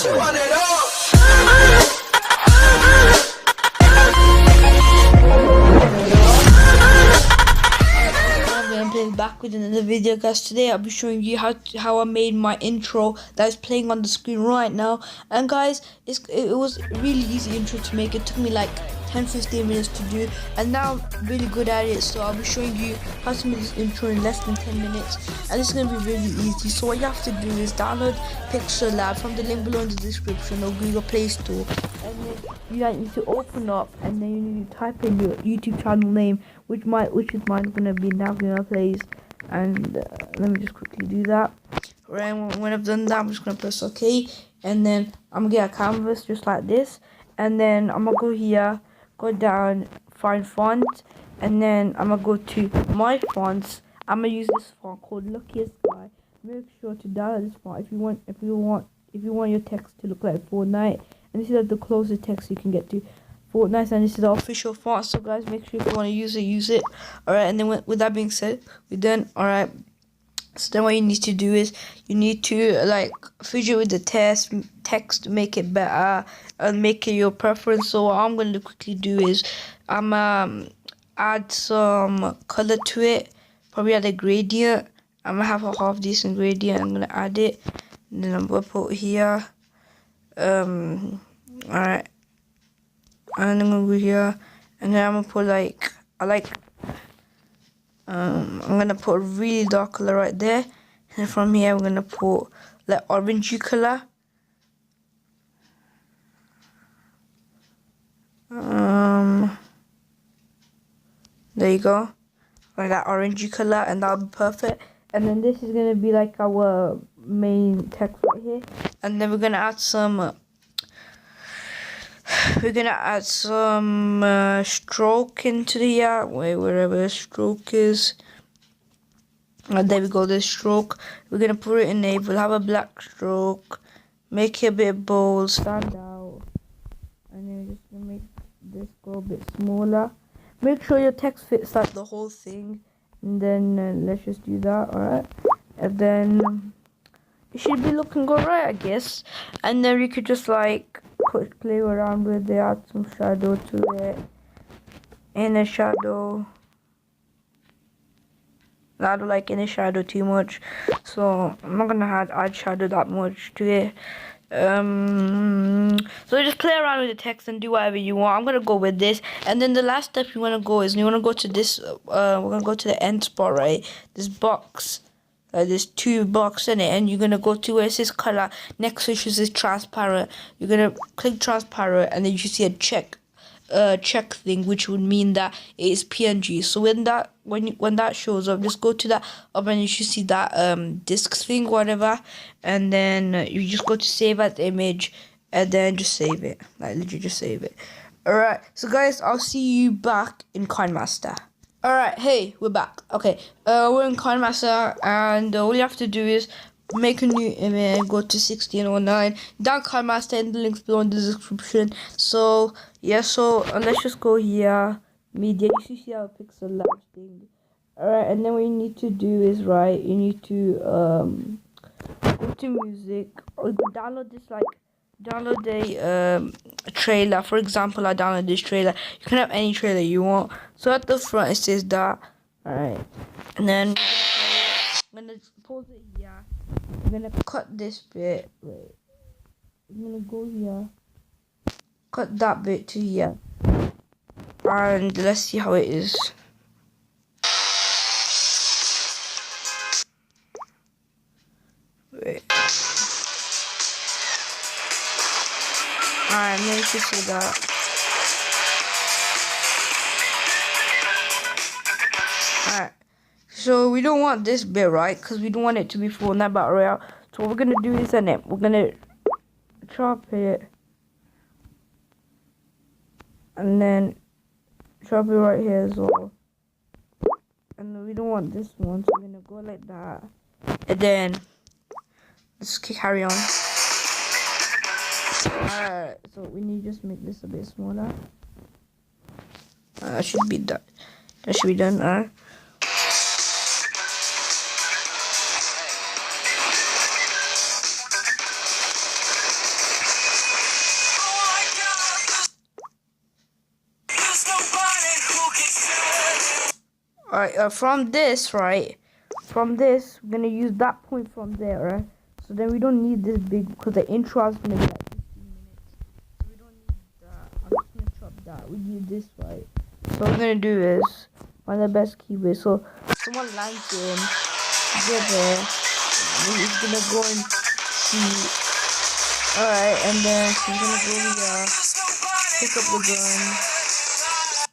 She want it all. I'm playing back with another video, guys. Today I'll be showing you how I made my intro that is playing on the screen right now. And guys, it was a really easy intro to make. It took me like 10-15 minutes to do, and now I'm really good at it. So I'll be showing you how to make this intro in less than 10 minutes, and it's gonna be really easy. So what you have to do is download Pixel Lab from the link below in the description or Google Play Store, and then you need to open up, and then you need to type in your YouTube channel name, which is mine gonna be Navina Plays. And let me just quickly do that. Right, when I've done that, I'm just gonna press OK, and then I'm gonna get a canvas just like this, and then I'm gonna go here, go down, find font, and then I'm gonna go to my fonts. I'm gonna use this font called Luckiest Guy. Make sure to download this font if you want your text to look like Fortnite. And this is the closest text you can get to Fortnite, and this is the official font. So guys, make sure if you want to use it. Alright, and then with that being said, we're done. Alright, so then what you need to do is you need to like fidget with the text, make it better and make it your preference. So what I'm going to quickly do is I'm add some color to it, probably add a gradient. I'm gonna have a half decent gradient. I'm gonna add it, and then I'm gonna put here. Alright, and I'm gonna go here, and then I'm gonna put I'm gonna put a really dark color right there, and from here I'm gonna put like orangey color. There you go, like that orangey color, and that'll be perfect. And then this is gonna be like our main text right here, and then we're gonna add some stroke into the wherever the stroke is. And there we go, the stroke. We're gonna put it in we'll have a black stroke, make it a bit bold, stand out, and then we're just gonna make this go a bit smaller. Make sure your text fits like the whole thing, and then let's just do that. Alright, and then it should be looking good, right, I guess. And then we could just like play around with it, add some shadow to it, inner shadow. I don't like any shadow too much, so I'm not gonna add shadow that much to it. So just play around with the text and do whatever you want. I'm gonna go with this, and then the last step you wanna go is you wanna go to this. We're gonna go to the end spot, right? This box. There's two boxes in it, and you're gonna go to where it says color. Next to it says transparent. You're gonna click transparent, and then you see a check thing, which would mean that it is PNG. So when that shows up, just go to that up, and you should see that disk thing, whatever, and then you just go to save as image, and then just save it. Like literally, just save it. Alright, so guys, I'll see you back in KineMaster. Alright, hey, we're back. Okay, we're in KineMaster, and all you have to do is make a new image, go to 1609, down KineMaster, and the links below in the description. So yeah, so let's just go here, media. You should see our Pixel Lab thing. Alright, and then what you need to do is you need to go to music, or download a trailer. For example, I downloaded this trailer. You can have any trailer you want. So at the front it says that. Alright, and then I'm gonna pause it here. I'm gonna cut this bit. Wait, I'm gonna go here, cut that bit to here, and let's see how it is. Wait. Alright, make sure to see that. Alright, so we don't want this bit, right? Because we don't want it to be Fortnite Battle Royale. So what we're gonna do is we're gonna chop it, and then chop it right here as well. And we don't want this one, so we're gonna go like that, and then let's carry on. Alright, so we need to just make this a bit smaller. That should be done. That should be done. Alright. Alright, from this, right? From this, we're gonna use that point from there, right? So then we don't need this big, because the intro is gonna be like 15 minutes. So we don't need that. I'm just gonna chop that. We need this, right? So what we're gonna do is find the best keyword. So someone lands in, get there, and he's gonna go and see. Alright, and then he's gonna go here, pick up the gun.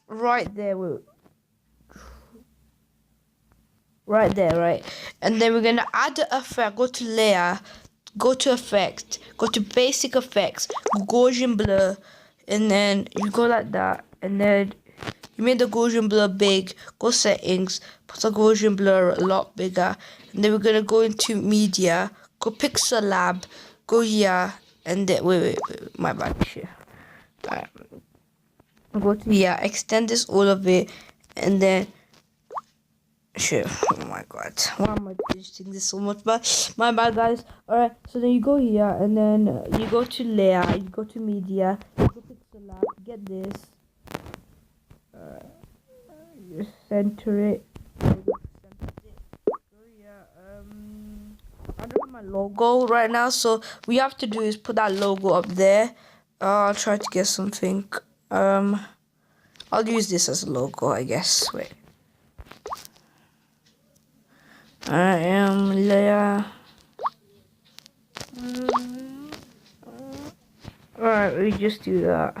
Right there, right there, right? And then we're gonna add the effect, go to layer, go to effect, go to basic effects, Gaussian blur, and then you go like that, and then you made the Gaussian blur big, go settings, put the Gaussian blur a lot bigger, and then we're gonna go into media, go pixel lab, go here, and then wait, my bad shit. Alright. Go to here, extend this all of it, and then shit, oh my god, why am I editing this so much? But my bad, guys. Alright, so then you go here, and then you go to layer, you go to media, you go pixel lab, get this, you center it, go here. I don't have my logo right now, so we have to do is put that logo up there. I'll try to get something. I'll use this as a logo, I guess. Wait. I am layer. Alright, we just do that.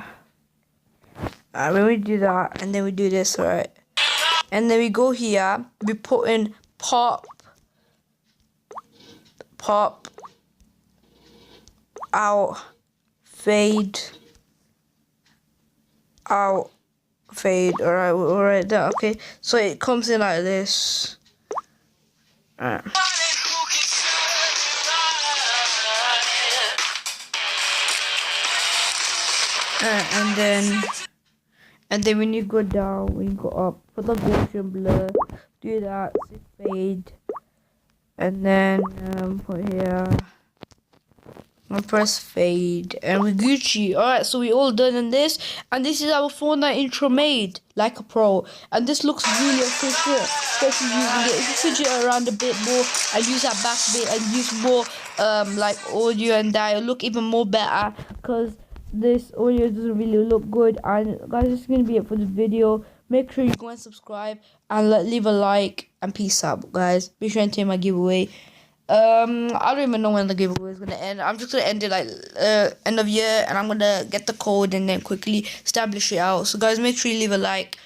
When we do that, and then we do this, right? And then we go here, we put in pop, out, fade, out, fade. Alright, that okay. So it comes in like this. Alright. And then when you go down, when you go up, put the Gaussian blur, do that, fade, and then put here. I press fade, and we Gucci. Alright, so we all done in this, and this is our Fortnite intro made like a pro, and this looks really official, especially using it. If you switch it around a bit more and use that back bit and use more like audio and that, it'll look even more better, because this audio doesn't really look good. And guys, this is gonna be it for this video. Make sure you go and subscribe and leave a like, and peace out, guys. Be sure and take my giveaway. I don't even know when the giveaway is gonna end. I'm just gonna end it like end of year, and I'm gonna get the code and then quickly establish it out. So guys, make sure you leave a like.